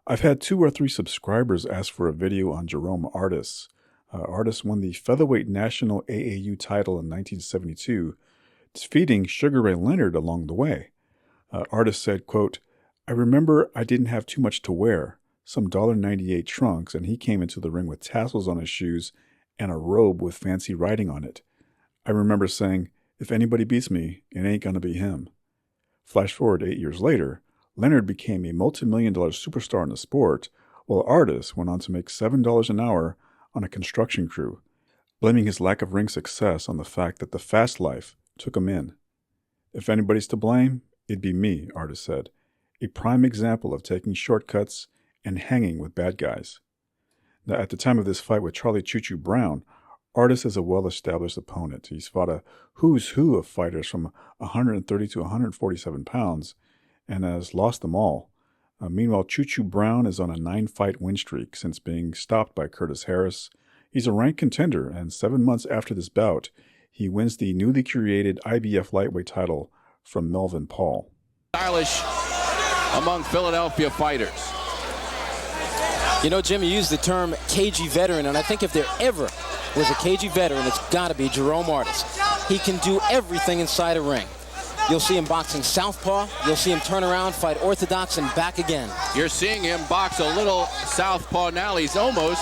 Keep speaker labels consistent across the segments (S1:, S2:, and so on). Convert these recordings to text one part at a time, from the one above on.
S1: I've had 2 or 3 subscribers ask for a video on Jerome Artis. Artis won the featherweight national AAU title in 1972, defeating Sugar Ray Leonard along the way. Artis said, quote, "I remember I didn't have too much to wear, some $1.98 trunks, and he came into the ring with tassels on his shoes and a robe with fancy writing on it. I remember saying, if anybody beats me, it ain't gonna be him." Flash forward 8 years later, Leonard became a multi-million-dollar superstar in the sport, while Artis went on to make $7 an hour on a construction crew, blaming his lack of ring success on the fact that the fast life took him in. "If anybody's to blame, it'd be me," Artis said, a prime example of taking shortcuts and hanging with bad guys. Now, at the time of this fight with Charlie Choo Choo Brown, Artis is a well-established opponent. He's fought a who's who of fighters from 130 to 147 pounds and has lost them all. Meanwhile, Choo Choo Brown is on a 9-fight win streak since being stopped by Curtis Harris. He's a ranked contender, and 7 months after this bout, he wins the newly created IBF lightweight title from Melvin Paul.
S2: Stylish among Philadelphia fighters.
S3: You know, Jim, you used the term cagey veteran, and I think if there ever was a cagey veteran, it's got to be Jerome Artis. He can do everything inside a ring. You'll see him boxing southpaw. You'll see him turn around, fight orthodox, and back again.
S2: You're seeing him box a little southpaw now. He's almost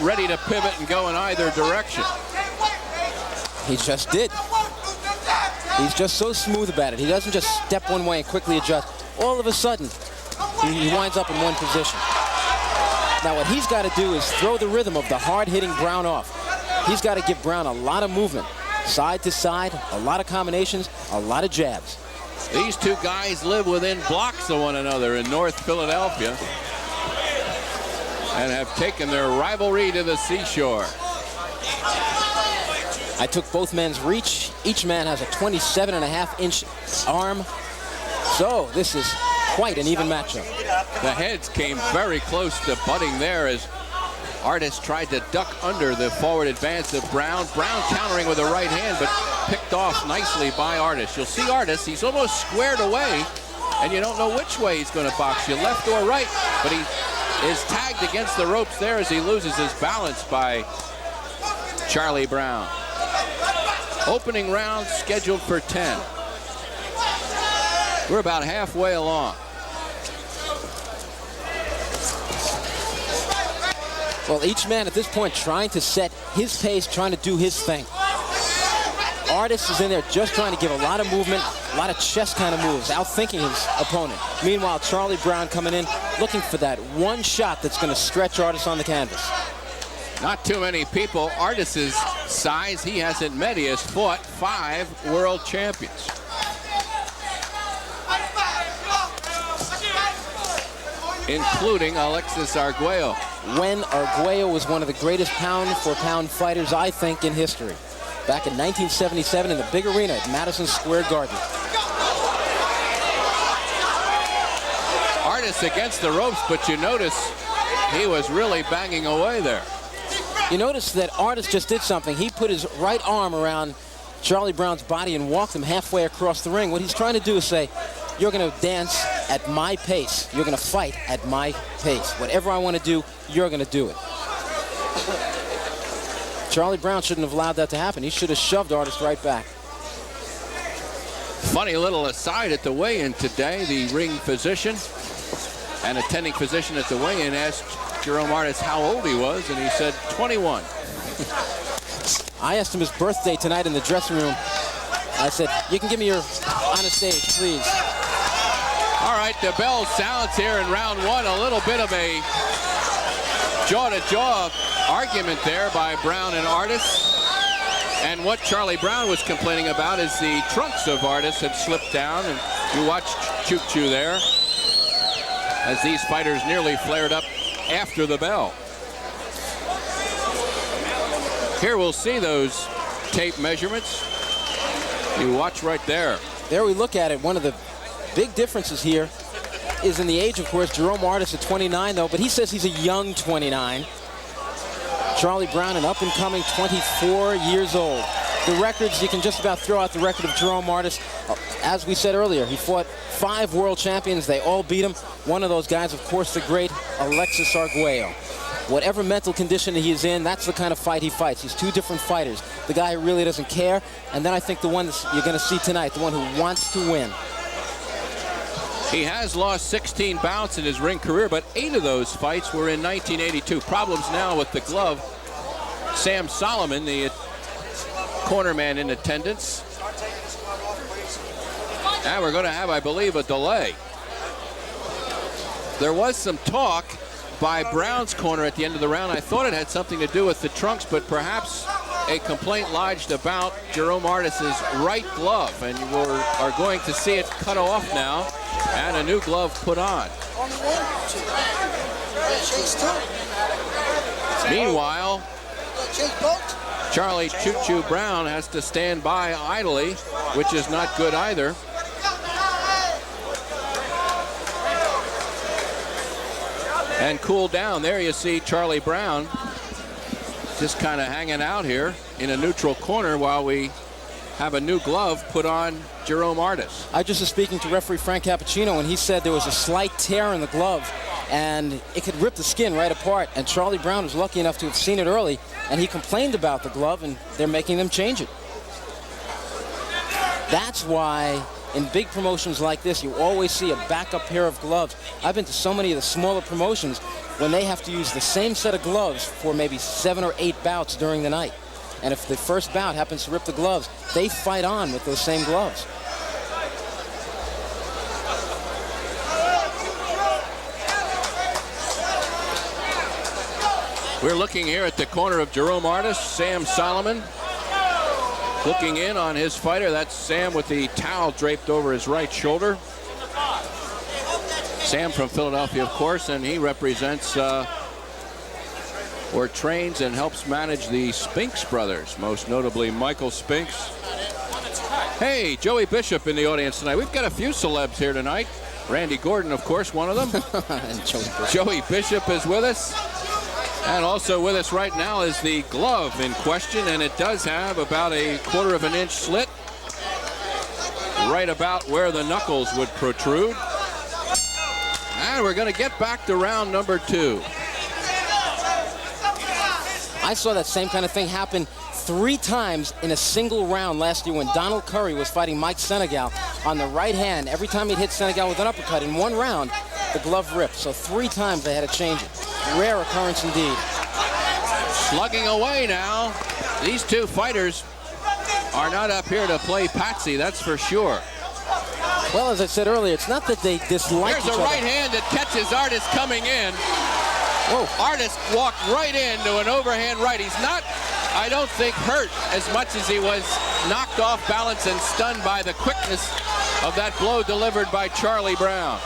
S2: ready to pivot and go in either direction.
S3: He just did. He's just so smooth about it. He doesn't just step one way and quickly adjust. All of a sudden, he winds up in one position. Now, what he's got to do is throw the rhythm of the hard-hitting Brown off. He's got to give Brown a lot of movement. Side to side, a lot of combinations, a lot of jabs.
S2: These two guys live within blocks of one another in North Philadelphia and have taken their rivalry to the seashore.
S3: I took both men's reach. Each man has a 27.5-inch arm. So this is quite an even matchup.
S2: The heads came very close to butting there as Artis tried to duck under the forward advance of Brown. Brown countering with the right hand, but picked off nicely by Artis. You'll see Artis, he's almost squared away, and you don't know which way he's going to box you, left or right, but he is tagged against the ropes there as he loses his balance by Charlie Brown. Opening round scheduled for 10. We're about halfway along.
S3: Well, each man at this point trying to set his pace, trying to do his thing. Artis is in there just trying to give a lot of movement, a lot of chest kind of moves, outthinking his opponent. Meanwhile, Charlie Brown coming in, looking for that one shot that's going to stretch Artis on the canvas.
S2: Not too many people Artis's size he hasn't met. He has fought 5 world champions. Including Alexis Arguello.
S3: When Arguello was one of the greatest pound-for-pound fighters, I think, in history. Back in 1977 in the big arena at Madison Square Garden.
S2: Artis against the ropes, but you notice he was really banging away there.
S3: You notice that Artis just did something. He put his right arm around Charlie Brown's body and walked him halfway across the ring. What he's trying to do is say, you're going to dance at my pace. You're going to fight at my pace. Whatever I want to do, you're going to do it. Charlie Brown shouldn't have allowed that to happen. He should have shoved Artis right back.
S2: Funny little aside at the weigh-in today, the ring physician and attending physician at the weigh-in asked Jerome Artis how old he was, and he said 21.
S3: I asked him his birthday tonight in the dressing room. I said, you can give me your on the stage, please.
S2: All right, the bell sounds here in round 1. A little bit of a jaw-to-jaw argument there by Brown and Artis. And what Charlie Brown was complaining about is the trunks of Artis had slipped down. And you watched Choo Choo there as these fighters nearly flared up after the bell. Here we'll see those tape measurements. You watch right there.
S3: There we look at it. One of the big differences here is in the age, of course. Jerome Artis at 29, though, but he says he's a young 29. Charlie Brown, an up-and-coming 24 years old. The records, you can just about throw out the record of Jerome Artis. as we said earlier, he fought 5 world champions. They all beat him. One of those guys, of course, the great Alexis Arguello. Whatever mental condition he is in, that's the kind of fight he fights. He's 2 different fighters. The guy who really doesn't care, and then I think the one that you're going to see tonight, the one who wants to win.
S2: He has lost 16 bouts in his ring career, but 8 of those fights were in 1982. Problems now with the glove. Sam Solomon, the corner man in attendance. And we're going to have, I believe, a delay. There was some talk by Brown's corner at the end of the round. I thought it had something to do with the trunks, but perhaps a complaint lodged about Jerome Artis's right glove, and you are going to see it cut off now and a new glove put on. Meanwhile, Charlie Choo Choo Brown has to stand by idly, which is not good either. And cool down. There you see Charlie Brown just kind of hanging out here in a neutral corner while we have a new glove put on Jerome Artis.
S3: I just was speaking to referee Frank Cappuccino, and he said there was a slight tear in the glove, and it could rip the skin right apart. And Charlie Brown was lucky enough to have seen it early, and he complained about the glove, and they're making them change it. That's why in big promotions like this, you always see a backup pair of gloves. I've been to so many of the smaller promotions when they have to use the same set of gloves for maybe 7 or 8 bouts during the night. And if the first bout happens to rip the gloves, they fight on with those same gloves.
S2: We're looking here at the corner of Jerome Artis, Sam Solomon. Looking in on his fighter. That's Sam with the towel draped over his right shoulder. Sam from Philadelphia, of course, and he represents or trains and helps manage the Spinks brothers, most notably Michael Spinks. Hey, Joey Bishop in the audience tonight. We've got a few celebs here tonight. Randy Gordon, of course, one of them. Joey Bishop is with us. And also with us right now is the glove in question, and it does have about a 1/4 inch slit right about where the knuckles would protrude. And we're going to get back to round number 2.
S3: I saw that same kind of thing happen 3 times in a single round last year when Donald Curry was fighting Mike Senegal on the right hand. Every time he'd hit Senegal with an uppercut in one round, the glove ripped. So 3 times they had to change it. Rare occurrence indeed.
S2: Slugging away now. These 2 fighters are not up here to play patsy, that's for sure.
S3: Well, as I said earlier, it's not that they dislike each other.
S2: There's a right hand that catches Artis coming in.
S3: Whoa.
S2: Artis walked right into an overhand right. He's not, I don't think, hurt as much as he was knocked off balance and stunned by the quickness of that blow delivered by Charlie Brown.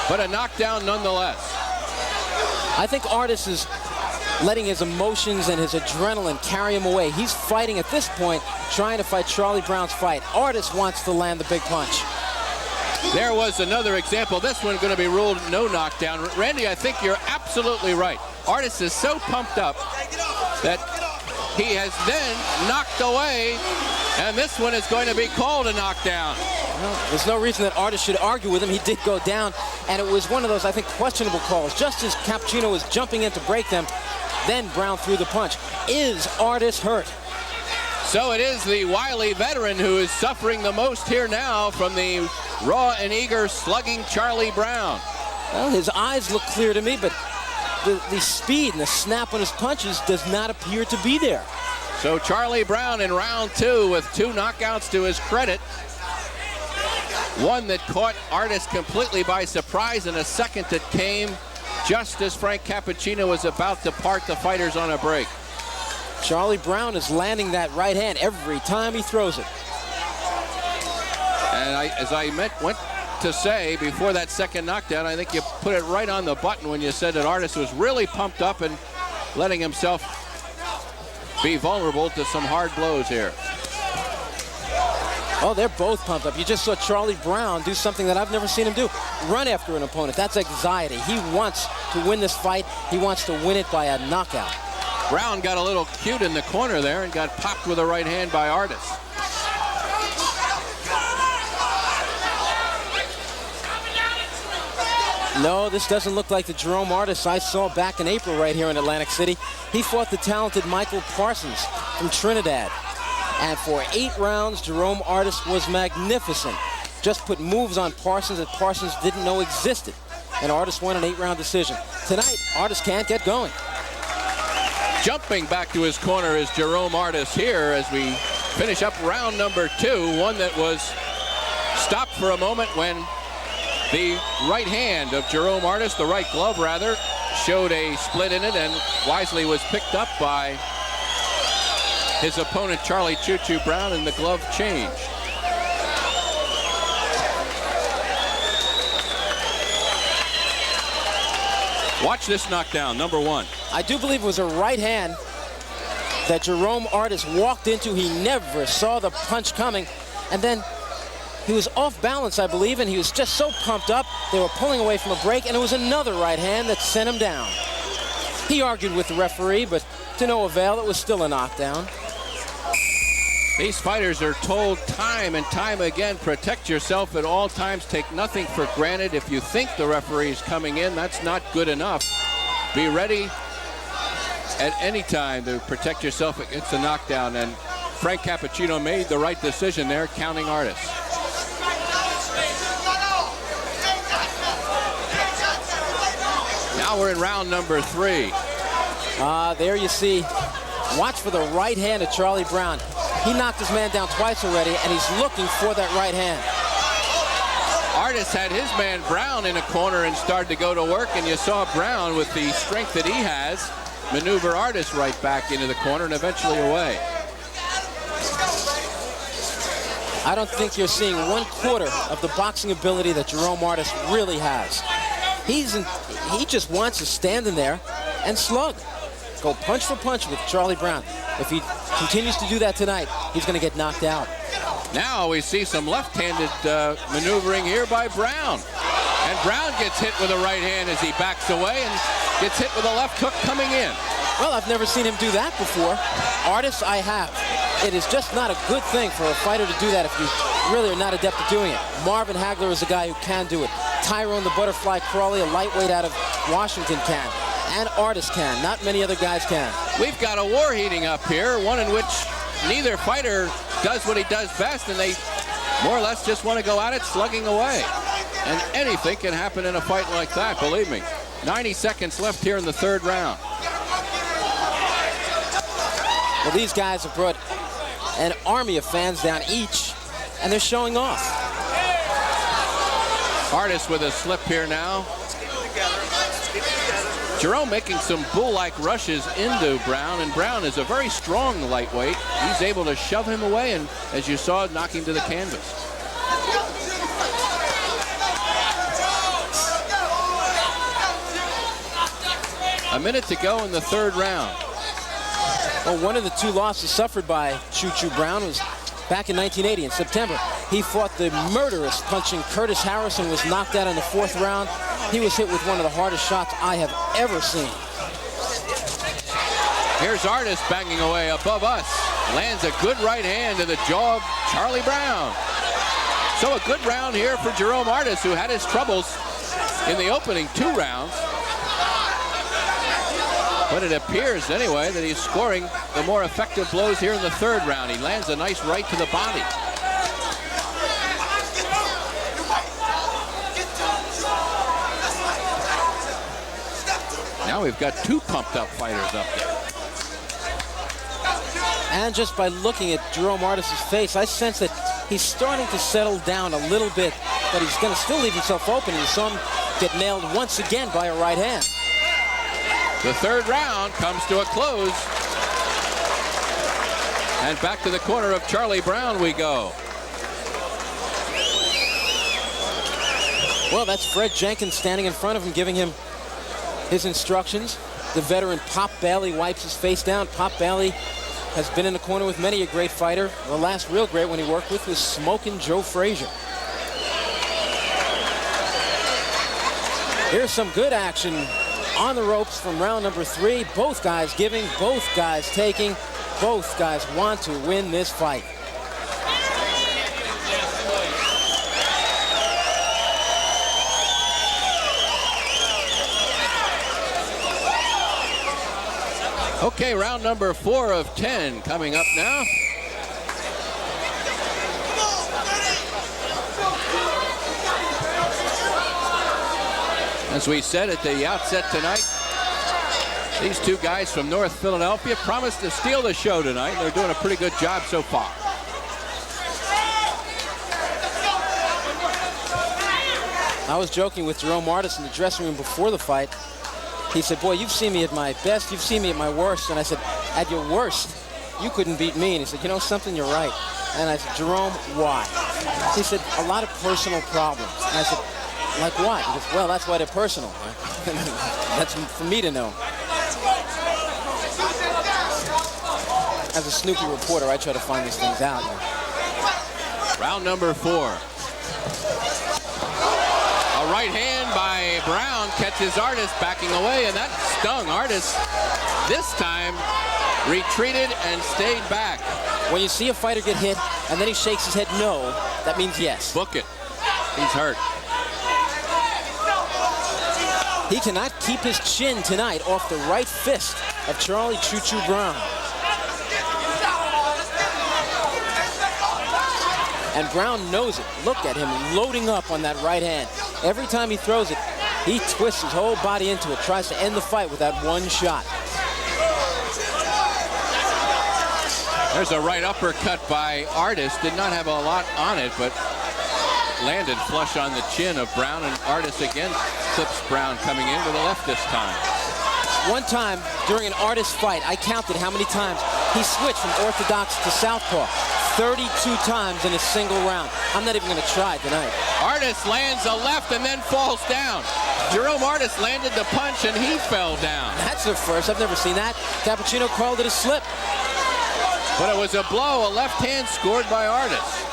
S2: But a knockdown nonetheless.
S3: I think Artis is letting his emotions and his adrenaline carry him away. He's fighting at this point, trying to fight Charlie Brown's fight. Artis wants to land the big punch.
S2: There was another example. This one going to be ruled no knockdown. Randy, I think you're absolutely right. Artis is so pumped up that he has then knocked away, and this one is going to be called a knockdown.
S3: Well, there's no reason that Artis should argue with him. He did go down, and it was one of those, I think, questionable calls. Just as Cappuccino was jumping in to break them, then Brown threw the punch. Is Artis hurt?
S2: So it is the wily veteran who is suffering the most here now from the raw and eager slugging Charlie Brown.
S3: Well, his eyes look clear to me, but the speed and the snap on his punches does not appear to be there.
S2: So Charlie Brown in round 2 with 2 knockouts to his credit. One that caught Artis completely by surprise, and a second that came just as Frank Cappuccino was about to part the fighters on a break.
S3: Charlie Brown is landing that right hand every time he throws it.
S2: And as I went to say before that second knockdown, I think you put it right on the button when you said that Artis was really pumped up and letting himself be vulnerable to some hard blows here.
S3: Oh, they're both pumped up. You just saw Charlie Brown do something that I've never seen him do. Run after an opponent. That's anxiety. He wants to win this fight. He wants to win it by a knockout.
S2: Brown got a little cute in the corner there and got popped with a right hand by Artis.
S3: No, this doesn't look like the Jerome Artis I saw back in April right here in Atlantic City. He fought the talented Michael Parsons from Trinidad. And for 8 rounds, Jerome Artis was magnificent. Just put moves on Parsons that Parsons didn't know existed. And Artis won an 8-round decision. Tonight, Artis can't get going.
S2: Jumping back to his corner is Jerome Artis here as we finish up round number 2. One that was stopped for a moment when the right hand of Jerome Artis, the right glove rather, showed a split in it and wisely was picked up by his opponent Charlie Choo Choo Brown, and the glove changed. Watch this knockdown, number 1.
S3: I do believe it was a right hand that Jerome Artis walked into. He never saw the punch coming, and then he was off balance, I believe, and he was just so pumped up. They were pulling away from a break, and it was another right hand that sent him down. He argued with the referee, but to no avail. It was still a knockdown.
S2: These fighters are told time and time again, protect yourself at all times, take nothing for granted. If you think the referee is coming in, that's not good enough. Be ready at any time to protect yourself against a knockdown, and Frank Cappuccino made the right decision there, counting Artis. Now we're in round number 3.
S3: There you see, watch for the right hand of Charlie Brown. He knocked his man down twice already, and he's looking for that right hand.
S2: Artis had his man Brown in a corner and started to go to work, and you saw Brown, with the strength that he has, maneuver Artis right back into the corner and eventually away.
S3: I don't think you're seeing 1/4 of the boxing ability that Jerome Artis really has. He just wants to stand in there and slug. Go punch for punch with Charlie Brown. If he continues to do that tonight, he's going to get knocked out.
S2: Now we see some left-handed maneuvering here by Brown. And Brown gets hit with a right hand as he backs away and gets hit with a left hook coming in.
S3: Well, I've never seen him do that before. Artis, I have. It is just not a good thing for a fighter to do that if you really are not adept at doing it. Marvin Hagler is a guy who can do it. Tyrone the Butterfly Crawley, a lightweight out of Washington, can. And Artis can. Not many other guys can.
S2: We've got a war heating up here, one in which neither fighter does what he does best, and they more or less just want to go at it slugging away. And anything can happen in a fight like that, believe me. 90 seconds left here in the 3rd round.
S3: Well, these guys have brought an army of fans down each, and they're showing off.
S2: Artis with a slip here now. Jerome making some bull-like rushes into Brown, and Brown is a very strong lightweight. He's able to shove him away and, as you saw, knock him to the canvas. A minute to go in the 3rd round.
S3: Well, one of the 2 losses suffered by Choo Choo Brown was back in 1980 in September. He fought the murderous punching Curtis Harrison, was knocked out in the 4th round. He was hit with one of the hardest shots I have ever seen.
S2: Here's Artis banging away above us. Lands a good right hand to the jaw of Charlie Brown. So a good round here for Jerome Artis, who had his troubles in the opening 2 rounds. But it appears, anyway, that he's scoring the more effective blows here in the 3rd round. He lands a nice right to the body. Now we've got 2 pumped-up fighters up there.
S3: And just by looking at Jerome Artis' face, I sense that he's starting to settle down a little bit, but he's going to still leave himself open. You saw him get nailed once again by a right hand.
S2: The 3rd round comes to a close. And back to the corner of Charlie Brown we go.
S3: Well, that's Fred Jenkins standing in front of him, giving him his instructions. The veteran Pop Bailey wipes his face down. Pop Bailey has been in the corner with many a great fighter. The last real great one he worked with was Smokin' Joe Frazier. Here's some good action on the ropes from round number 3. Both guys giving, both guys taking. Both guys want to win this fight.
S2: Okay, round number 4 of 10 coming up now. As we said at the outset tonight, these two guys from North Philadelphia promised to steal the show tonight. They're doing a pretty good job so far.
S3: I was joking with Jerome Artis in the dressing room before the fight. He said, boy, you've seen me at my best, you've seen me at my worst. And I said, at your worst, you couldn't beat me. And he said, you know something, you're right. And I said, Jerome, why? He said, a lot of personal problems. And I said, like what? He goes, well, that's why they're personal. That's for me to know. As a Snoopy reporter, I try to find these things out.
S2: Round number 4. A right hand by Brown catches Artis backing away, and that stung Artis. This time retreated and stayed back.
S3: When you see a fighter get hit and then he shakes his head no, that means yes.
S2: Book it. He's hurt.
S3: He cannot keep his chin tonight off the right fist of Charlie Choo Choo Brown. And Brown knows it. Look at him loading up on that right hand. Every time he throws it, he twists his whole body into it, tries to end the fight with that one shot.
S2: There's a right uppercut by Artis. Did not have a lot on it, but landed flush on the chin of Brown, and Artis again clips Brown coming in with a left this time.
S3: One time during an Artis fight, I counted how many times he switched from orthodox to southpaw. 32 times in a single round. I'm not even going to try tonight.
S2: Artis lands a left and then falls down. Jerome Artis landed the punch and he fell down.
S3: That's a first. I've never seen that. Cappuccino called it a slip.
S2: But it was a blow, a left hand scored by Artis.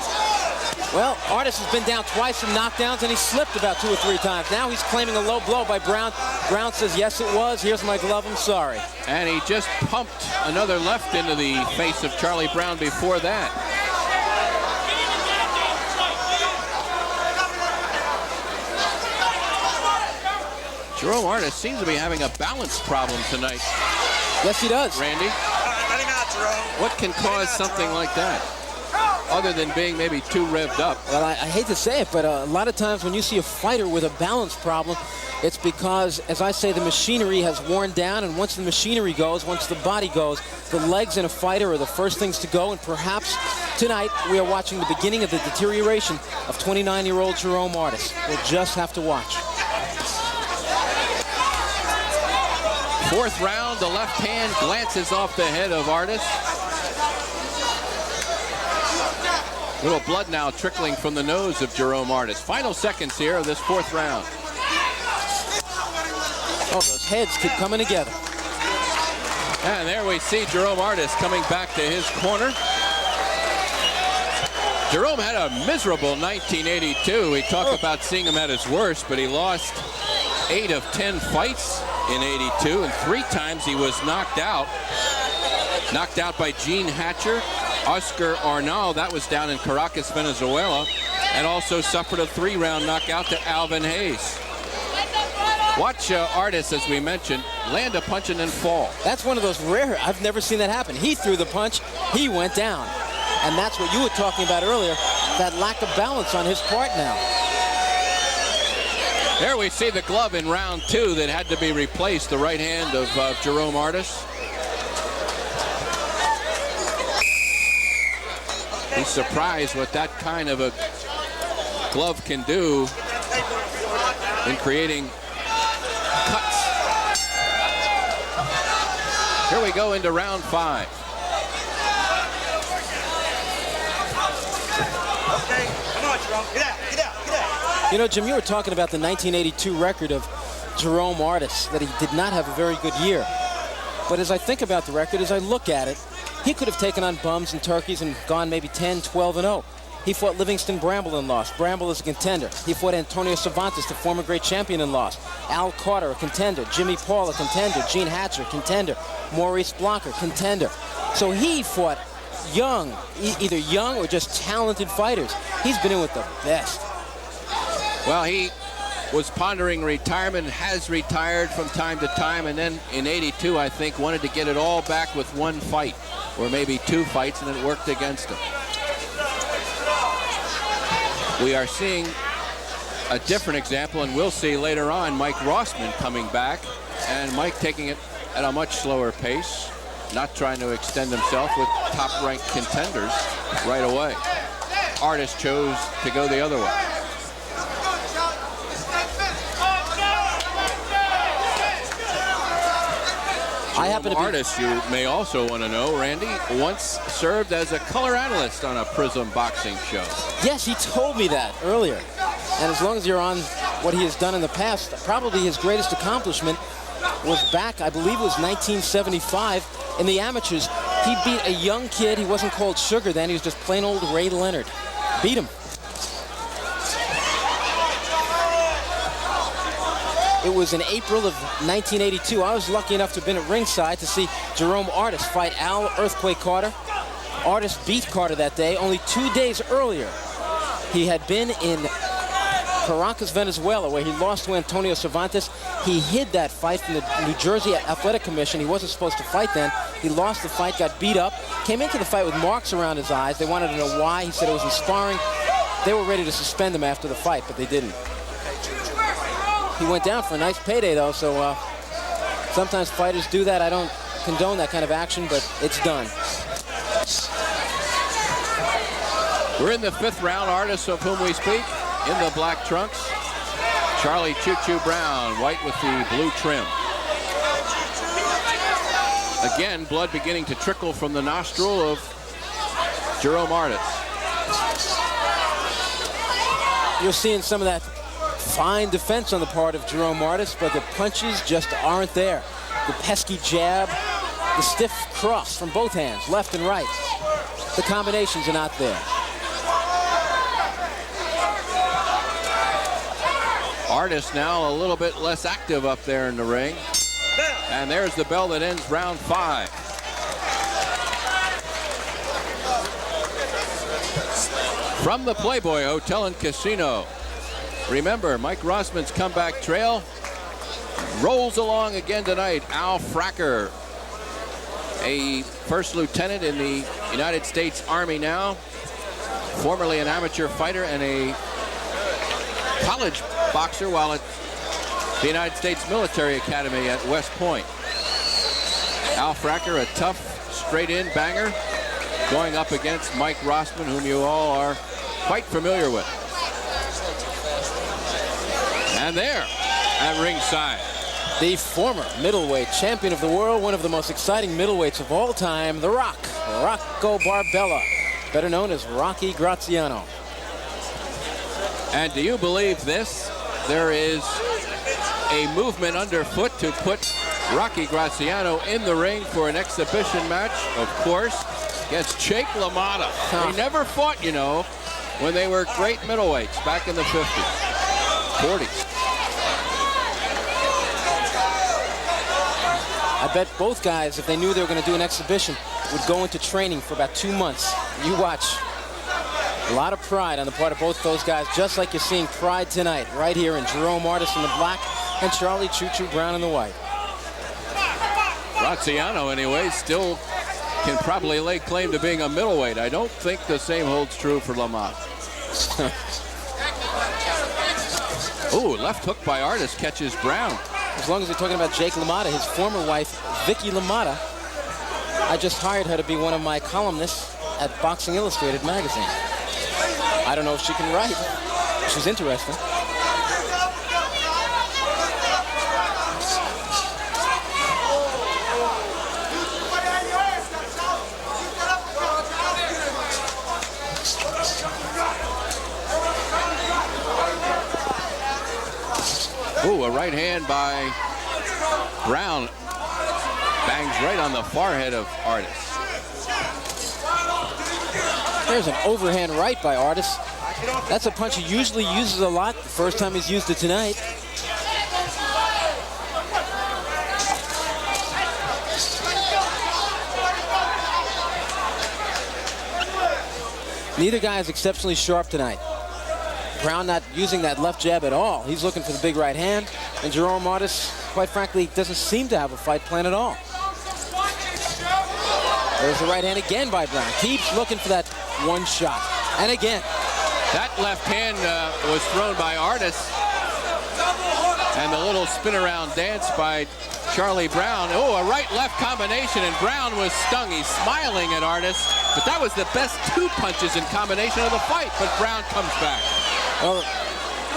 S3: Well, Artis has been down twice in knockdowns and he slipped about 2 or 3 times. Now he's claiming a low blow by Brown. Brown says, yes, it was. Here's my glove. I'm sorry.
S2: And he just pumped another left into the face of Charlie Brown before that. Jerome Artis seems to be having a balance problem tonight.
S3: Yes, he does.
S2: Randy? What can cause something like that? Other than being maybe too revved up.
S3: Well, I hate to say it, but a lot of times when you see a fighter with a balance problem, it's because, as I say, the machinery has worn down, and once the machinery goes, once the body goes, the legs in a fighter are the first things to go, and perhaps tonight we are watching the beginning of the deterioration of 29-year-old Jerome Artis. We'll just have to watch.
S2: 4th round, the left hand glances off the head of Artis. Little blood now trickling from the nose of Jerome Artis. Final seconds here of this 4th round.
S3: Oh, those heads keep coming together.
S2: And there we see Jerome Artis coming back to his corner. Jerome had a miserable 1982. We talk about seeing him at his worst, but he lost 8 of 10 fights in 82, and 3 times he was knocked out. Knocked out by Gene Hatcher, Oscar Arnal, that was down in Caracas, Venezuela, and also suffered a 3-round knockout to Alvin Hayes. Watch Artis, as we mentioned, land a punch and then fall.
S3: That's one of those rare, I've never seen that happen. He threw the punch, he went down. And that's what you were talking about earlier, that lack of balance on his part now.
S2: There we see the glove in round 2 that had to be replaced, the right hand of Jerome Artis. He's surprised what that kind of a glove can do in creating cuts. Here we go into round 5.
S4: Okay, come on, Jerome. Get out, get out, get out.
S3: You know, Jim, you were talking about the 1982 record of Jerome Artis, that he did not have a very good year. But as I think about the record, as I look at it, he could have taken on bums and turkeys and gone maybe 10, 12-0. He fought Livingston Bramble and lost. Bramble is a contender. He fought Antonio Cervantes, the former great champion, and lost. Al Carter, a contender. Jimmy Paul, a contender. Gene Hatcher, contender. Maurice Blanca, contender. So he fought young, either young or just talented fighters. He's been in with the best.
S2: Well, he was pondering retirement, has retired from time to time, and then in '82, I think, wanted to get it all back with one fight, or maybe two fights, and it worked against him. We are seeing a different example, and we'll see later on Mike Rossman coming back, and Mike taking it at a much slower pace, not trying to extend himself with top-ranked contenders right away. Artis chose to go the other way.
S3: I happen to be...
S2: Artis, you may also want to know, Randy, once served as a color analyst on a Prism boxing show.
S3: Yes, he told me that earlier. And as long as you're on what he has done in the past, probably his greatest accomplishment was back, I believe it was 1975, in the amateurs. He beat a young kid. He wasn't called Sugar then. He was just plain old Ray Leonard. Beat him. It was in April of 1982. I was lucky enough to have been at ringside to see Jerome Artis fight Al Earthquake Carter. Artis beat Carter that day. Only 2 days earlier, he had been in Caracas, Venezuela, where he lost to Antonio Cervantes. He hid that fight from the New Jersey Athletic Commission. He wasn't supposed to fight then. He lost the fight, got beat up, came into the fight with marks around his eyes. They wanted to know why. He said it was in sparring. They were ready to suspend him after the fight, but they didn't. He went down for a nice payday, though, so sometimes fighters do that. I don't condone that kind of action, but it's done.
S2: We're in the 5th round. Artis, of whom we speak, in the black trunks. Charlie Choo Choo Brown, white with the blue trim. Again, blood beginning to trickle from the nostril of Jerome Artis.
S3: You're seeing some of that fine defense on the part of Jerome Artis, but the punches just aren't there. The pesky jab, the stiff cross from both hands, left and right. The combinations are not there.
S2: Artis now a little bit less active up there in the ring. And there's the bell that ends round 5. From the Playboy Hotel and Casino. Remember, Mike Rossman's comeback trail rolls along again tonight. Al Fracker, a first lieutenant in the United States Army now, formerly an amateur fighter and a college boxer while at the United States Military Academy at West Point. Al Fracker, a tough, straight-in banger, going up against Mike Rossman, whom you all are quite familiar with. And there, at ringside,
S3: the former middleweight champion of the world, one of the most exciting middleweights of all time, The Rock, Rocco Barbella, better known as Rocky Graziano.
S2: And do you believe this? There is a movement underfoot to put Rocky Graziano in the ring for an exhibition match, of course, against Jake LaMotta. They never fought, you know, when they were great middleweights back in the 50s, 40s.
S3: I bet both guys, if they knew they were going to do an exhibition, would go into training for about 2 months. You watch. A lot of pride on the part of both those guys, just like you're seeing pride tonight, right here in Jerome Artis in the black and Charlie Choo Choo Brown in the white.
S2: Graziano, anyway, still can probably lay claim to being a middleweight. I don't think the same holds true for LaMotta. Ooh, left hook by Artis catches Brown.
S3: As long as we're talking about Jake LaMotta, his former wife, Vicky LaMotta, I just hired her to be one of my columnists at Boxing Illustrated magazine. I don't know if she can write. She's interesting.
S2: Ooh, a right hand by Brown bangs right on the forehead of Artis.
S3: There's an overhand right by Artis. That's a punch he usually uses a lot. The first time he's used it tonight. Neither guy is exceptionally sharp tonight. Brown not using that left jab at all. He's looking for the big right hand. And Jerome Artis, quite frankly, doesn't seem to have a fight plan at all. There's the right hand again by Brown. Keeps looking for that one shot. And again.
S2: That left hand was thrown by Artis. And the little spin around dance by Charlie Brown. Oh, a right-left combination, and Brown was stung. He's smiling at Artis, but that was the best 2 punches in combination of the fight, but Brown comes back.
S3: Well,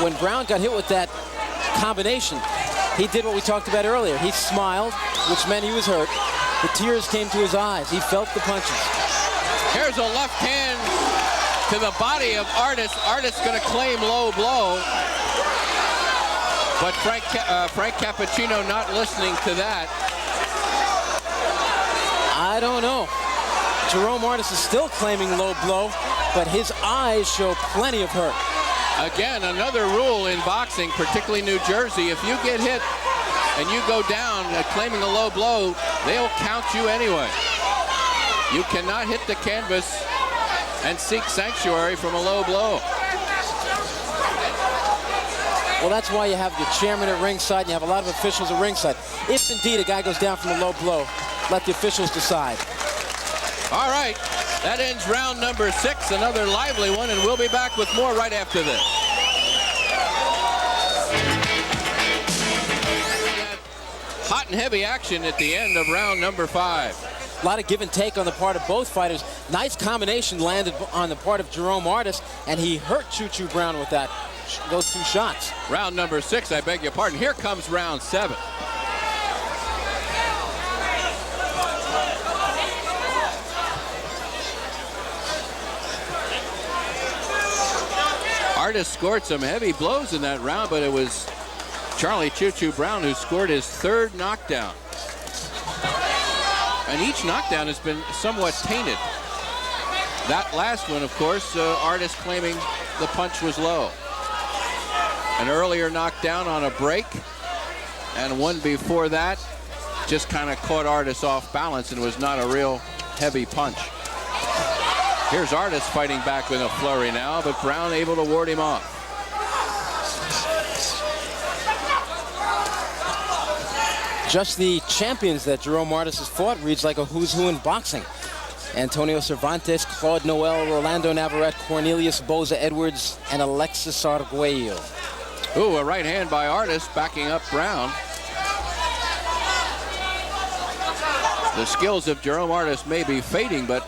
S3: when Brown got hit with that combination, he did what we talked about earlier. He smiled, which meant he was hurt. The tears came to his eyes. He felt the punches.
S2: Here's a left hand to the body of Artis. Artis going to claim low blow. But Frank Cappuccino not listening to that.
S3: I don't know. Jerome Artis is still claiming low blow, but his eyes show plenty of hurt.
S2: Again, another rule in boxing, particularly New Jersey, if you get hit and you go down claiming a low blow, they'll count you anyway. You cannot hit the canvas and seek sanctuary from a low blow.
S3: Well, that's why you have your chairman at ringside and you have a lot of officials at ringside. If indeed a guy goes down from a low blow, let the officials decide.
S2: All right, that ends round number 6, another lively one, and we'll be back with more right after this. Hot and heavy action at the end of round number 5.
S3: A lot of give and take on the part of both fighters. Nice combination landed on the part of Jerome Artis, and he hurt Choo Choo Brown with those 2 shots.
S2: Round number 6, I beg your pardon. Here comes round 7. Artis scored some heavy blows in that round, but it was Charlie Choo Choo Brown who scored his 3rd knockdown. And each knockdown has been somewhat tainted. That last one, of course, Artis claiming the punch was low. An earlier knockdown on a break, and one before that just kind of caught Artis off balance and was not a real heavy punch. Here's Artis fighting back with a flurry now, but Brown able to ward him off.
S3: Just the champions that Jerome Artis has fought reads like a who's who in boxing. Antonio Cervantes, Claude Noel, Rolando Navarrete, Cornelius Boza Edwards, and Alexis Arguello.
S2: Ooh, a right hand by Artis backing up Brown. The skills of Jerome Artis may be fading, but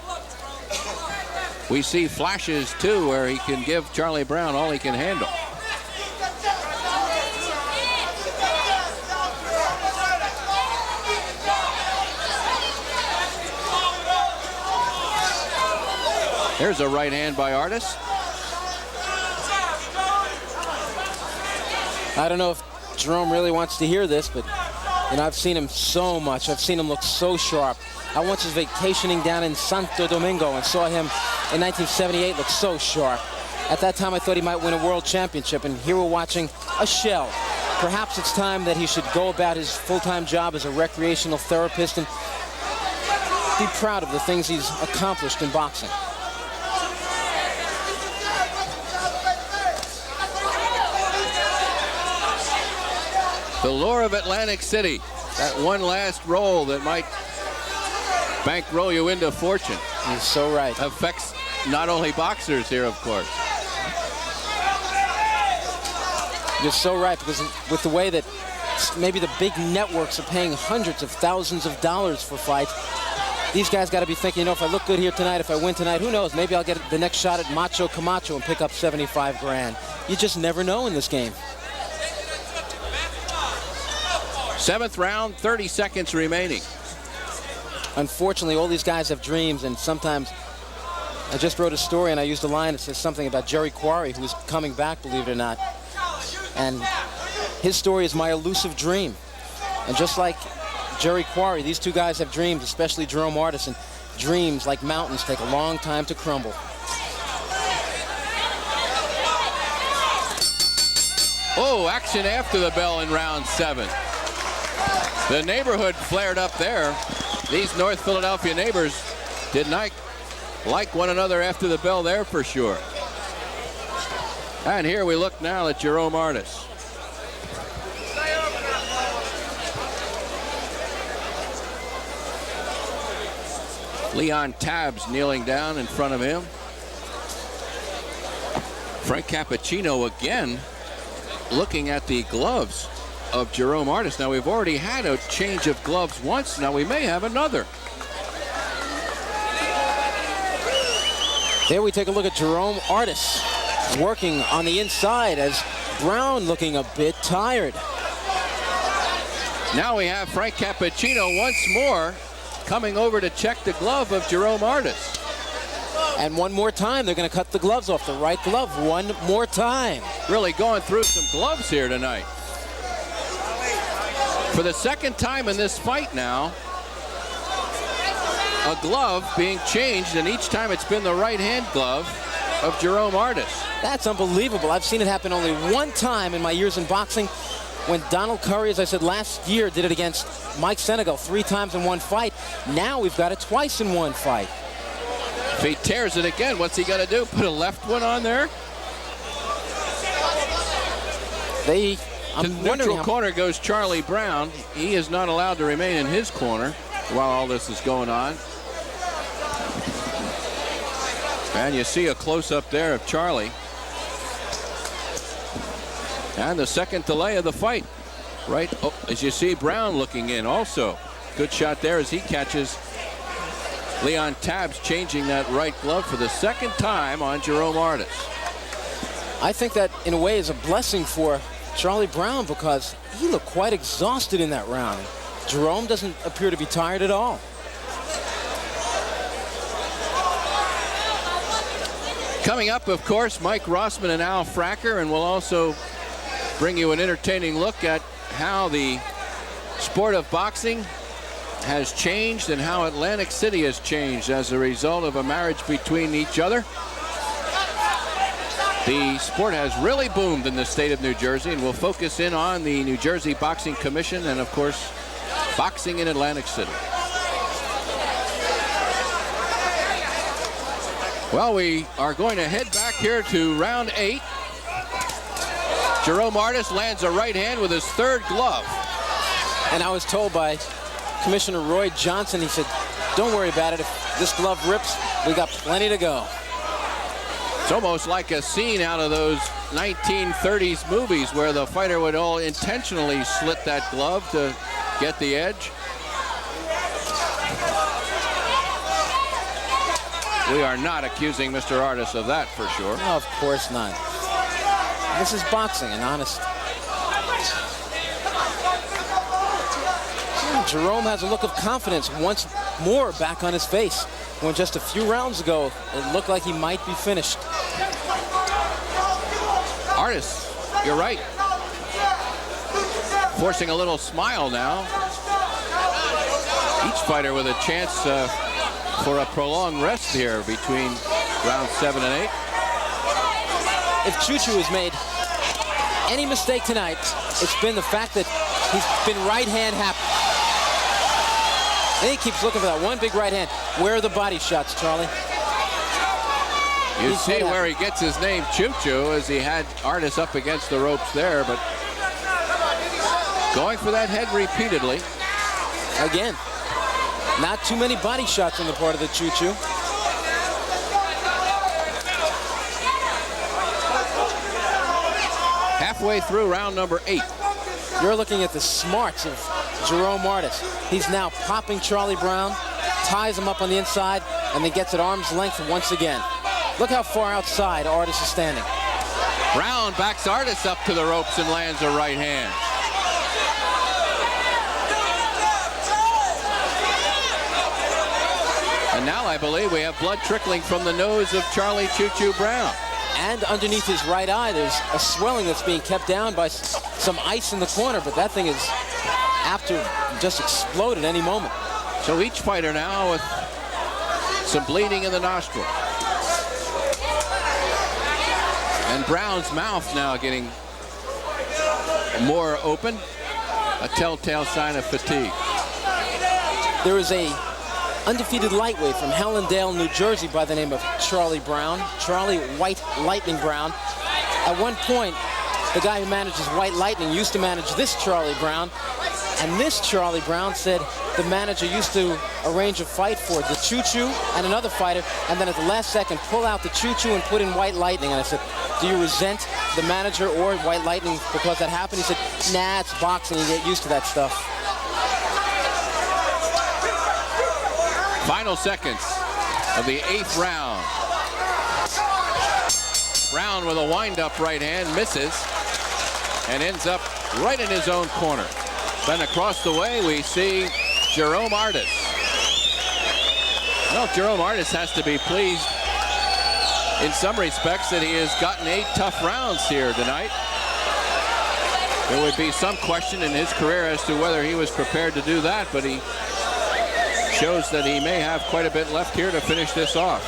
S2: we see flashes too where he can give Charlie Brown all he can handle. Here's a right hand by Artis.
S3: I don't know if Jerome really wants to hear this, but you know, I've seen him so much. I've seen him look so sharp. I once was vacationing down in Santo Domingo and saw him in 1978 look so sharp. At that time, I thought he might win a world championship, and here we're watching a shell. Perhaps it's time that he should go about his full-time job as a recreational therapist and be proud of the things he's accomplished in boxing.
S2: The lure of Atlantic City, that one last roll that might bankroll you into fortune.
S3: He's so right.
S2: Affects not only boxers here, of course.
S3: You're so right, because with the way that maybe the big networks are paying hundreds of thousands of dollars for fights, these guys got to be thinking, you know, if I look good here tonight, if I win tonight, who knows, maybe I'll get the next shot at Macho Camacho and pick up 75 grand. You just never know in this game.
S2: 7th round, 30 seconds remaining.
S3: Unfortunately, all these guys have dreams, and sometimes I just wrote a story and I used a line that says something about Jerry Quarry, who's coming back, believe it or not. And his story is my elusive dream. And just like Jerry Quarry, these 2 guys have dreams, especially Jerome Artis, and dreams, like mountains, take a long time to crumble.
S2: Oh, action after the bell in round 7. The neighborhood flared up there. These North Philadelphia neighbors did not like one another after the bell there for sure. And here we look now at Jerome Artis. Leon Tabbs kneeling down in front of him. Frank Cappuccino again looking at the gloves of Jerome Artis. Now, we've already had a change of gloves once. Now we may have another.
S3: There we take a look at Jerome Artis working on the inside as Brown looking a bit tired.
S2: Now we have Frank Cappuccino once more coming over to check the glove of Jerome Artis.
S3: And one more time, they're going to cut the gloves off, the right glove, one more time.
S2: Really going through some gloves here tonight. For the second time in this fight now, a glove being changed, and each time it's been the right-hand glove of Jerome Artis.
S3: That's unbelievable. I've seen it happen only one time in my years in boxing, when Donald Curry, as I said last year, did it against Mike Senegal 3 times in one fight. Now we've got it twice in one fight.
S2: If he tears it again, what's he got to do? Put a left one on there? To neutral corner goes Charlie Brown. He is not allowed to remain in his corner while all this is going on. And you see a close-up there of Charlie. And the second delay of the fight. Right, as you see Brown looking in also. Good shot there as he catches Leon Tabbs changing that right glove for the second time on Jerome Artis.
S3: I think that in a way is a blessing for Charlie Brown because he looked quite exhausted in that round. Jerome doesn't appear to be tired at all.
S2: Coming up, of course, Mike Rossman and Al Fracker, and we'll also bring you an entertaining look at how the sport of boxing has changed and how Atlantic City has changed as a result of a marriage between each other. The sport has really boomed in the state of New Jersey, and we'll focus in on the New Jersey Boxing Commission and, of course, boxing in Atlantic City. Well, we are going to head back here to round 8. Jerome Artis lands a right hand with his third glove.
S3: And I was told by Commissioner Roy Johnson, he said, don't worry about it. If this glove rips, we got plenty to go.
S2: It's almost like a scene out of those 1930s movies where the fighter would all intentionally slit that glove to get the edge. We are not accusing Mr. Artis of that for sure.
S3: No, of course not. This is boxing and honest. Jerome has a look of confidence once more back on his face, when just a few rounds ago it looked like he might be finished.
S2: Artis, you're right. Forcing a little smile now. Each fighter with a chance for a prolonged rest here between rounds 7 and 8.
S3: If Choo Choo has made any mistake tonight, it's been the fact that he's been right hand happy. And he keeps looking for that one big right hand. Where are the body shots, Charlie?
S2: You see where he gets his name, Choo Choo, as he had Artis up against the ropes there, but going for that head repeatedly.
S3: Again, not too many body shots on the part of the Choo Choo.
S2: Halfway through round number 8.
S3: You're looking at the smarts of Jerome Artis. He's now popping Charlie Brown, ties him up on the inside, and then gets at arm's length once again. Look how far outside Artis is standing.
S2: Brown backs Artis up to the ropes and lands a right hand. And now I believe we have blood trickling from the nose of Charlie Choo Choo Brown.
S3: And underneath his right eye, there's a swelling that's being kept down by some ice in the corner, but that thing is apt to just explode at any moment.
S2: So each fighter now with some bleeding in the nostril. And Brown's mouth now getting more open, a telltale sign of fatigue.
S3: There is a undefeated lightweight from Hellendale, New Jersey by the name of Charlie Brown, Charlie White Lightning Brown. At one point, the guy who manages White Lightning used to manage this Charlie Brown, and this Charlie Brown said the manager used to arrange a fight for the Choo Choo and another fighter, and then at the last second pull out the Choo Choo and put in White Lightning. And I said, do you resent the manager or White Lightning because that happened? He said, nah, it's boxing, you get used to that stuff.
S2: Final seconds of the 8th round. Brown with a wind-up right hand, misses, and ends up right in his own corner. Then across the way, we see Jerome Artis. Well, Jerome Artis has to be pleased in some respects that he has gotten 8 tough rounds here tonight. There would be some question in his career as to whether he was prepared to do that, but he shows that he may have quite a bit left here to finish this off.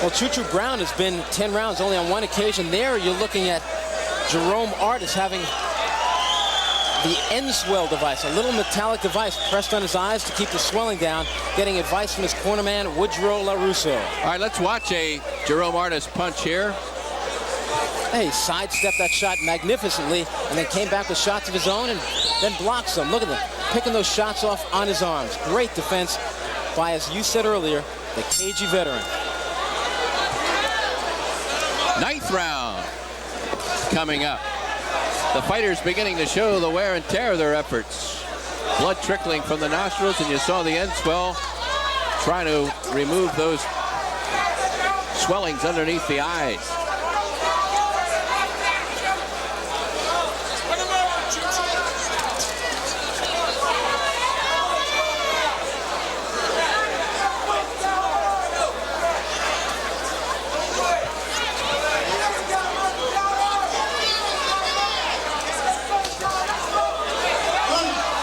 S3: Well, Choo Choo Brown has been 10 rounds only on one occasion. There you're looking at Jerome Artis having the end swell device, a little metallic device pressed on his eyes to keep the swelling down, getting advice from his cornerman, Woodrow LaRusso.
S2: All right, let's watch a Jerome Artis punch here.
S3: Hey, sidestepped that shot magnificently and then came back with shots of his own and then blocks them. Look at them, picking those shots off on his arms. Great defense by, as you said earlier, the cagey veteran.
S2: 9th round coming up. The fighters beginning to show the wear and tear of their efforts. Blood trickling from the nostrils, and you saw the end swell trying to remove those swellings underneath the eyes.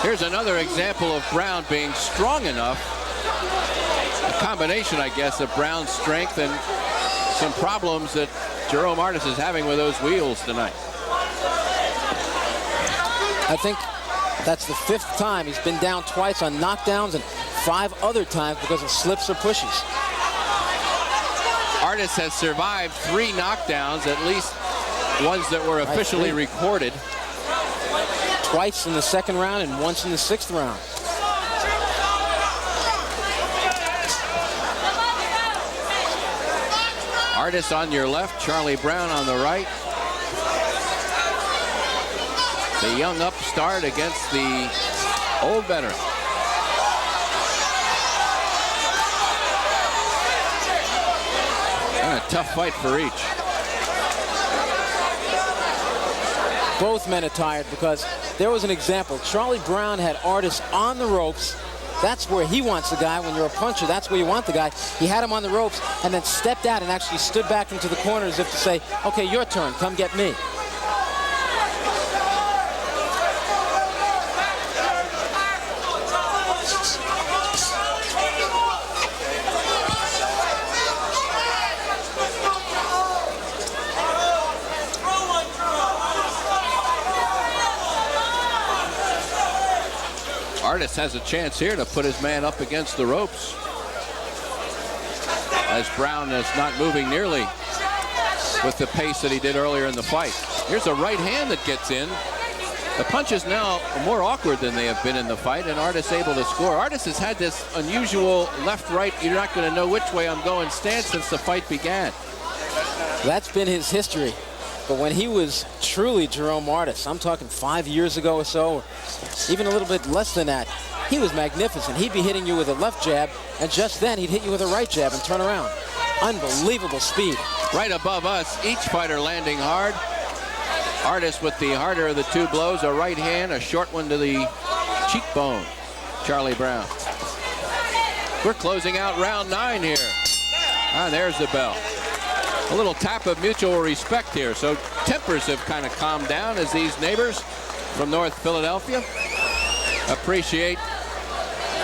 S2: Here's another example of Brown being strong enough. A combination, I guess, of Brown's strength and some problems that Jerome Artis is having with those wheels tonight.
S3: I think that's the 5th time. He's been down twice on knockdowns and 5 other times because of slips or pushes.
S2: Artis has survived 3 knockdowns, at least ones that were officially recorded.
S3: Twice in the 2nd round and once in the 6th round.
S2: Artis on your left, Charlie Brown on the right. The young upstart against the old veteran. And a tough fight for each.
S3: Both men are tired because there was an example. Charlie Brown had Artis on the ropes. That's where he wants the guy. When you're a puncher, that's where you want the guy. He had him on the ropes and then stepped out and actually stood back into the corner as if to say, okay, your turn, come get me.
S2: Artis has a chance here to put his man up against the ropes, as Brown is not moving nearly with the pace that he did earlier in the fight. Here's a right hand that gets in. The punches now are more awkward than they have been in the fight, and Artis able to score. Artis has had this unusual left-right, you're not going to know which way I'm going stance since the fight began.
S3: That's been his history. But when he was truly Jerome Artis, I'm talking 5 years ago or so, or even a little bit less than that, he was magnificent. He'd be hitting you with a left jab, and just then he'd hit you with a right jab and turn around. Unbelievable speed.
S2: Right above us, each fighter landing hard. Artis with the harder of the 2 blows, a right hand, a short one to the cheekbone. Charlie Brown. We're closing out round 9 here. Ah, there's the bell. A little tap of mutual respect here. So tempers have kind of calmed down as these neighbors from North Philadelphia appreciate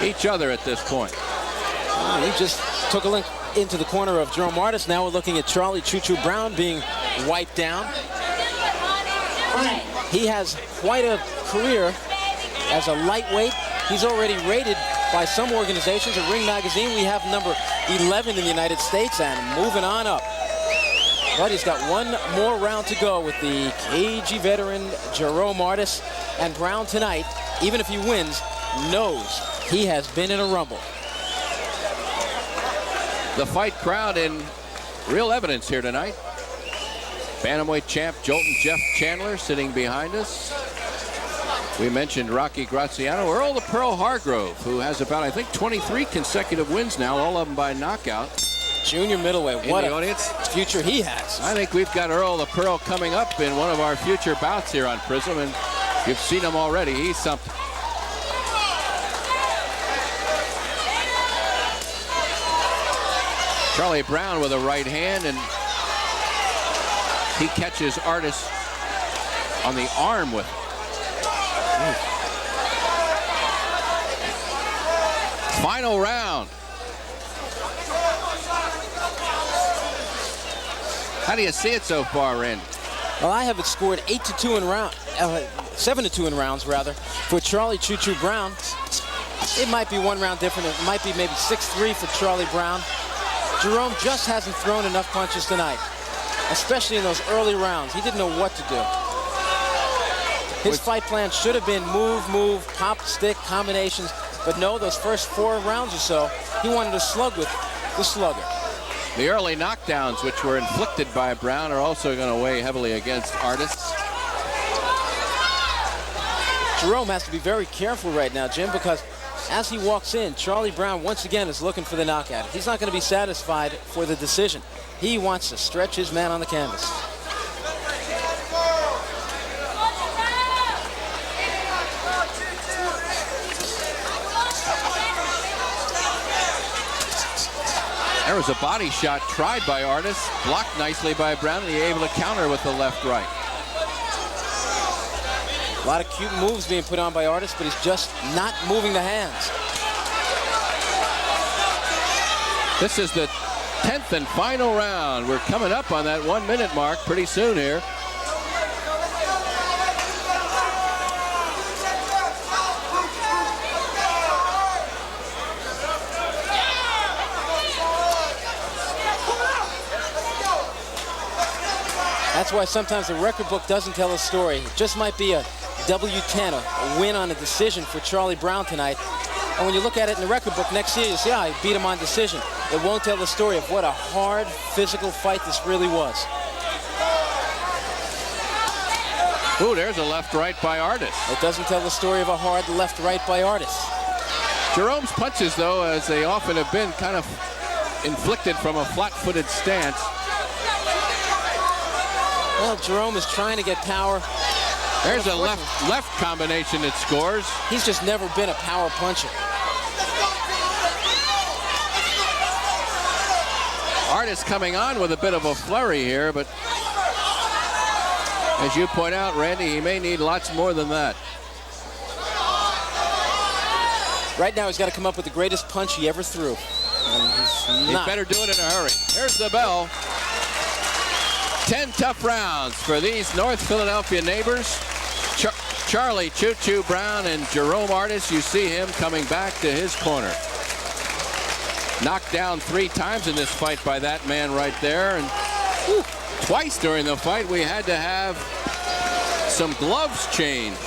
S2: each other at this point.
S3: He just took a link into the corner of Jerome Artis. Now we're looking at Charlie Choo Choo Brown being wiped down. He has quite a career as a lightweight. He's already rated by some organizations. At Ring Magazine, we have number 11 in the United States and moving on up. But he's got one more round to go with the cagey veteran Jerome Artis. And Brown tonight, even if he wins, knows he has been in a rumble.
S2: The fight crowd in real evidence here tonight. Bantamweight champ Jolton Jeff Chandler sitting behind us. We mentioned Rocky Graziano. Earl the Pearl Hargrove, who has about, I think, 23 consecutive wins now, all of them by knockout.
S3: Junior middleweight, what
S2: the
S3: a
S2: audience.
S3: future he has.
S2: I think we've got Earl the Pearl coming up in one of our future bouts here on Prism, and you've seen him already. He's something. Charlie Brown with a right hand, and he catches Artis on the arm with it. Final round. How do you see it so far, Randy?
S3: Well, I have it scored 8-2 in round, 7-2 in rounds rather, for Charlie Choo Choo Brown. It might be one round different. It might be maybe 6-3 for Charlie Brown. Jerome just hasn't thrown enough punches tonight, especially in those early rounds. He didn't know what to do. His fight plan should have been move, pop, stick, combinations. But no, those first 4 rounds or so, he wanted to slug with the slugger.
S2: The early knockdowns, which were inflicted by Brown, are also going to weigh heavily against Artis.
S3: Jerome has to be very careful right now, Jim, because as he walks in, Charlie Brown once again is looking for the knockout. He's not going to be satisfied for the decision. He wants to stretch his man on the canvas.
S2: There was a body shot tried by Artis, blocked nicely by Brown, and he able to counter with the left-right.
S3: A lot of cute moves being put on by Artis, but he's just not moving the hands.
S2: This is the 10th and final round. We're coming up on that 1-minute mark pretty soon here.
S3: That's why sometimes the record book doesn't tell a story. It just might be a W10, a win on a decision for Charlie Brown tonight. And when you look at it in the record book next year, you see, he beat him on decision. It won't tell the story of what a hard physical fight this really was.
S2: Ooh, there's a left-right by Artis.
S3: It doesn't tell the story of a hard left-right by Artis.
S2: Jerome's punches, though, as they often have been, kind of inflicted from a flat-footed stance.
S3: Well, Jerome is trying to get power.
S2: There's a left combination that scores.
S3: He's just never been a power puncher.
S2: Artis coming on with a bit of a flurry here, but as you point out, Randy, he may need lots more than that.
S3: Right now, he's got to come up with the greatest punch he ever threw. And he's not.
S2: He better do it in a hurry. Here's the bell. 10 tough rounds for these North Philadelphia neighbors. Charlie Choo Choo Brown and Jerome Artis. You see him coming back to his corner. Knocked down 3 times in this fight by that man right there. And twice during the fight, we had to have some gloves changed.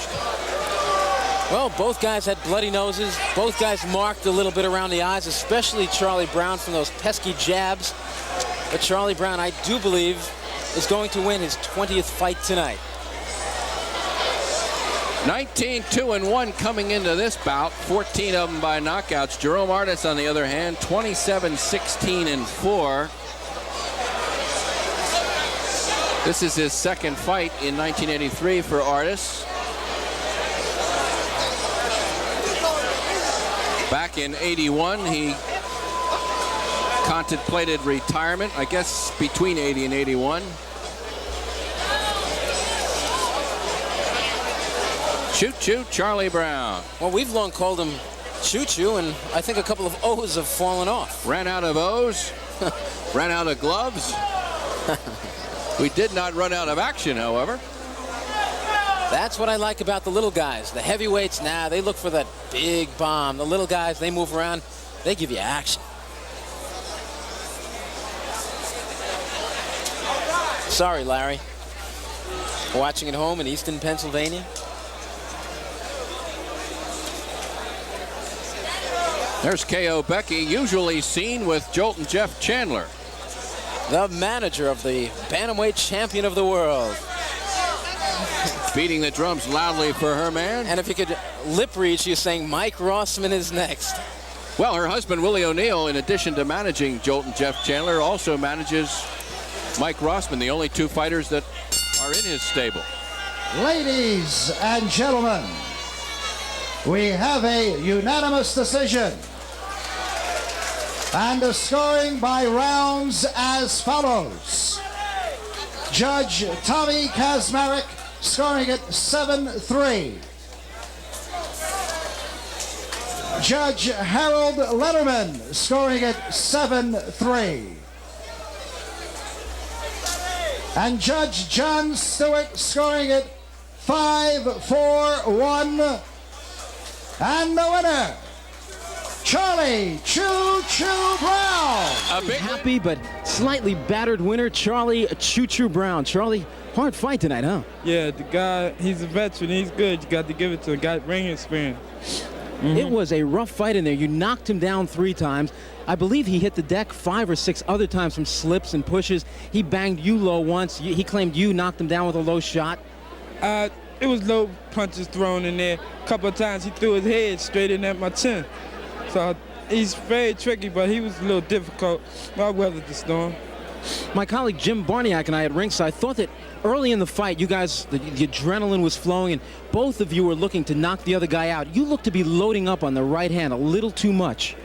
S3: Well, both guys had bloody noses. Both guys marked a little bit around the eyes, especially Charlie Brown from those pesky jabs. But Charlie Brown, I do believe, is going to win his 20th fight tonight.
S2: 19-2-1 coming into this bout, 14 of them by knockouts. Jerome Artis, on the other hand, 27-16-4. This is his second fight in 1983 for Artis. Back in 81, he contemplated retirement, I guess between 80 and 81. Choo Choo Charlie Brown.
S3: Well, we've long called him Choo Choo, and I think a couple of O's have fallen off.
S2: Ran out of O's, ran out of gloves. We did not run out of action, however.
S3: That's what I like about the little guys. The heavyweights, they look for that big bomb. The little guys, they move around. They give you action. Sorry, Larry. Watching at home in Easton, Pennsylvania.
S2: There's K.O. Becky, usually seen with Jolton Jeff Chandler.
S3: The manager of the bantamweight champion of the world.
S2: Beating the drums loudly for her man.
S3: And if you could lip read, she's saying Mike Rossman is next.
S2: Well, her husband, Willie O'Neill, in addition to managing Jolton Jeff Chandler, also manages Mike Rossman, the only two fighters that are in his stable.
S5: Ladies and gentlemen, we have a unanimous decision. And the scoring by rounds as follows. Judge Tommy Kazmarek scoring it 7-3. Judge Harold Letterman scoring it 7-3. And Judge John Stewart scoring it 5-4-1. And the winner, Charlie Choo Choo Brown.
S2: A big
S6: Happy but slightly battered winner, Charlie Choo Choo Brown. Charlie, hard fight tonight, huh?
S7: Yeah, the guy, he's a veteran. He's good. You got to give it to him. Got ring experience.
S6: It was a rough fight in there. You knocked him down 3 times. I believe he hit the deck 5 or 6 other times from slips and pushes. He banged you low once. He claimed you knocked him down with a low shot.
S7: It was low punches thrown in there. A couple of times he threw his head straight in at my chin. So he's very tricky, but he was a little difficult. But I weathered the storm.
S6: My colleague Jim Barniak and I at ringside thought that early in the fight, you guys, the adrenaline was flowing, and both of you were looking to knock the other guy out. You look to be loading up on the right hand a little too much.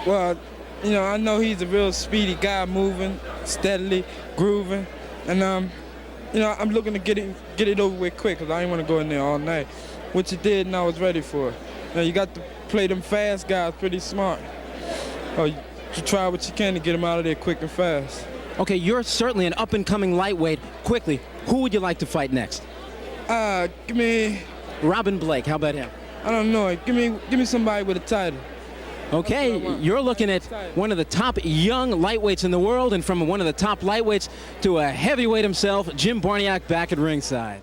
S7: Well, you know, I know he's a real speedy guy, moving steadily, grooving, and you know, I'm looking to get it over with quick, because I didn't want to go in there all night, which he did, and I was ready for it. Now you got to play them fast guys pretty smart. Or you try what you can to get them out of there quick and fast.
S6: Okay, you're certainly an up-and-coming lightweight. Quickly, who would you like to fight next?
S7: Give me,
S6: Robin Blake, how about him?
S7: I don't know, give me somebody with a title.
S6: Okay, you're looking at one of the top young lightweights in the world, and from one of the top lightweights to a heavyweight himself, Jim Barniak back at ringside.